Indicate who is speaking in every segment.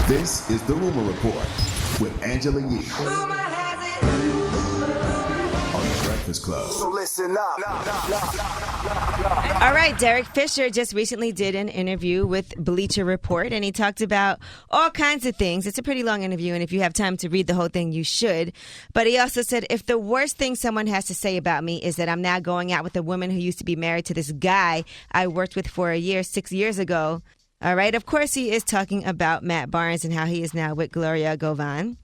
Speaker 1: This is the Rumor Report with Angela Yee on The Breakfast Club.
Speaker 2: So listen up.
Speaker 3: All right, Derek Fisher just recently did an interview with Bleacher Report, and he talked about all kinds of things. It's a pretty long interview, and if you have time to read the whole thing, you should. But he also said, if the worst thing someone has to say about me is that I'm now going out with a woman who used to be married to this guy I worked with for a year 6 years ago. All right, of course he is talking about Matt Barnes and how he is now with Gloria Govan.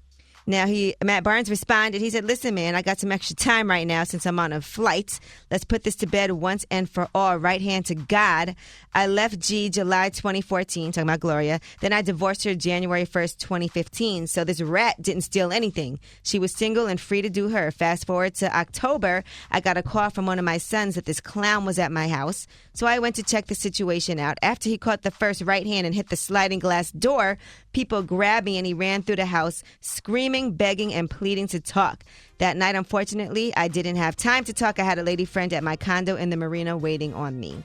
Speaker 3: Now, Matt Barnes responded. He said, listen, man, I got some extra time right now since I'm on a flight. Let's put this to bed once and for all. Right hand to God. I left G July 2014, talking about Gloria. Then I divorced her January 1st, 2015. So this rat didn't steal anything. She was single and free to do her. Fast forward to October, I got a call from one of my sons that this clown was at my house. So I went to check the situation out. After he caught the first right hand and hit the sliding glass door, people grabbed me and he ran through the house screaming, begging, and pleading to talk. That night, unfortunately, I didn't have time to talk. I had a lady friend at my condo in the marina waiting on me.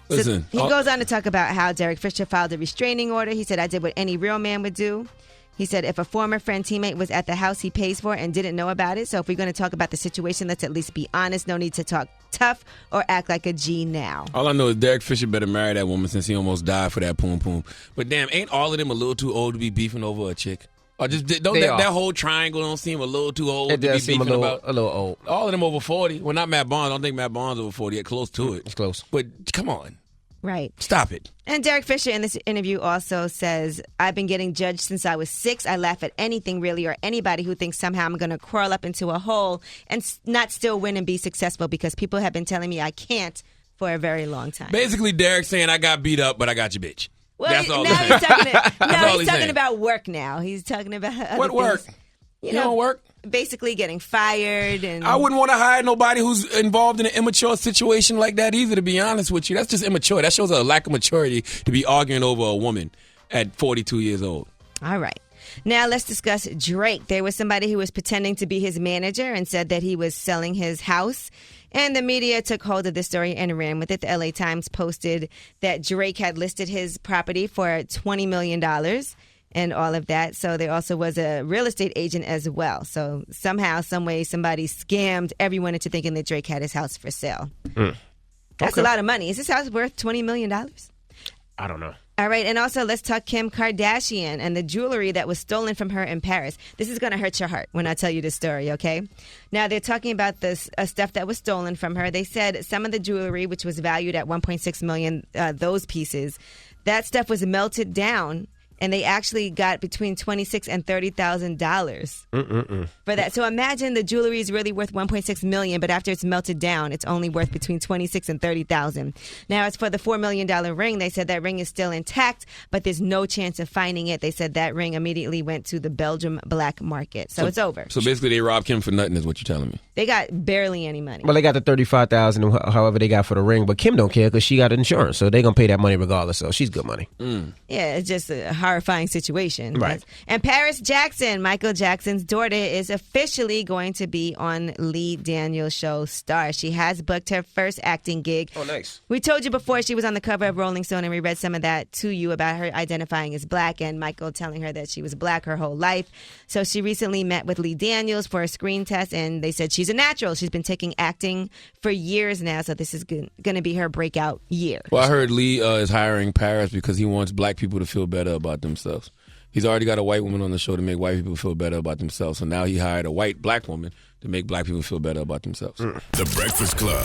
Speaker 4: Listen,
Speaker 3: so he goes on to talk about how Derek Fisher filed a restraining order. He said, I did what any real man would do. He said, if a former friend teammate was at the house he pays for and didn't know about it. So if we're going to talk about the situation, let's at least be honest. No need to talk tough or act like a G now.
Speaker 4: All I know is Derek Fisher better marry that woman since he almost died for that poom poom. But damn, ain't all of them a little too old to be beefing over a chick? Or just don't that whole triangle don't seem a little too old to be beefing about?
Speaker 5: A little old.
Speaker 4: All of them over 40. Well, not Matt Barnes. I don't think Matt Barnes over 40. Yet close to it.
Speaker 5: It's close.
Speaker 4: But come on.
Speaker 3: Right.
Speaker 4: Stop it.
Speaker 3: And Derek Fisher in this interview also says, I've been getting judged since I was 6. I laugh at anything really or anybody who thinks somehow I'm going to crawl up into a hole and not still win and be successful because people have been telling me I can't for a very long time.
Speaker 4: Basically, Derek saying I got beat up, but I got your bitch.
Speaker 3: Well,
Speaker 4: that's all
Speaker 3: now he's talking
Speaker 4: saying.
Speaker 3: about work now. He's talking about other
Speaker 4: what work?
Speaker 3: Things,
Speaker 4: you don't work?
Speaker 3: Basically getting fired. And
Speaker 4: I wouldn't want to hire nobody who's involved in an immature situation like that either, to be honest with you. That's just immature. That shows a lack of maturity to be arguing over a woman at 42 years old.
Speaker 3: All right. Now let's discuss Drake. There was somebody who was pretending to be his manager and said that he was selling his house. And the media took hold of this story and ran with it. The LA Times posted that Drake had listed his property for $20 million and all of that. So there also was a real estate agent as well. So somehow, some way, somebody scammed everyone into thinking that Drake had his house for sale. That's a lot of money. Is this house worth $20 million?
Speaker 5: I don't know.
Speaker 3: All right, and also let's talk Kim Kardashian and the jewelry that was stolen from her in Paris. This is going to hurt your heart when I tell you this story, okay? Now, they're talking about this stuff that was stolen from her. They said some of the jewelry, which was valued at $1.6 million, those pieces, that stuff was melted down. And they actually got between $26,000 and $30,000 for that. So imagine the jewelry is really worth $1.6 million, but after it's melted down, it's only worth between $26,000 and $30,000. Now, as for the $4 million ring, they said that ring is still intact, but there's no chance of finding it. They said that ring immediately went to the Belgium black market, so it's over.
Speaker 4: So basically, they robbed Kim for nothing, is what you're telling me.
Speaker 3: They got barely any money.
Speaker 5: Well, they got the $35,000, however they got for the ring, but Kim don't care because she got insurance, so they're gonna pay that money regardless. So she's good money.
Speaker 3: Yeah, it's just a horrifying situation.
Speaker 5: Right.
Speaker 3: And Paris Jackson, Michael Jackson's daughter, is officially going to be on Lee Daniels' show Star. She has booked her first acting gig.
Speaker 5: Oh, nice.
Speaker 3: We told you before she was on the cover of Rolling Stone, and we read some of that to you about her identifying as black and Michael telling her that she was black her whole life. So she recently met with Lee Daniels for a screen test, and they said she's a natural. She's been taking acting for years now, so this is going to be her breakout year.
Speaker 4: Well, I heard Lee is hiring Paris because he wants black people to feel better about themselves. He's already got a white woman on the show to make white people feel better about themselves. So now he hired a white black woman to make black people feel better about themselves.
Speaker 1: The Breakfast Club.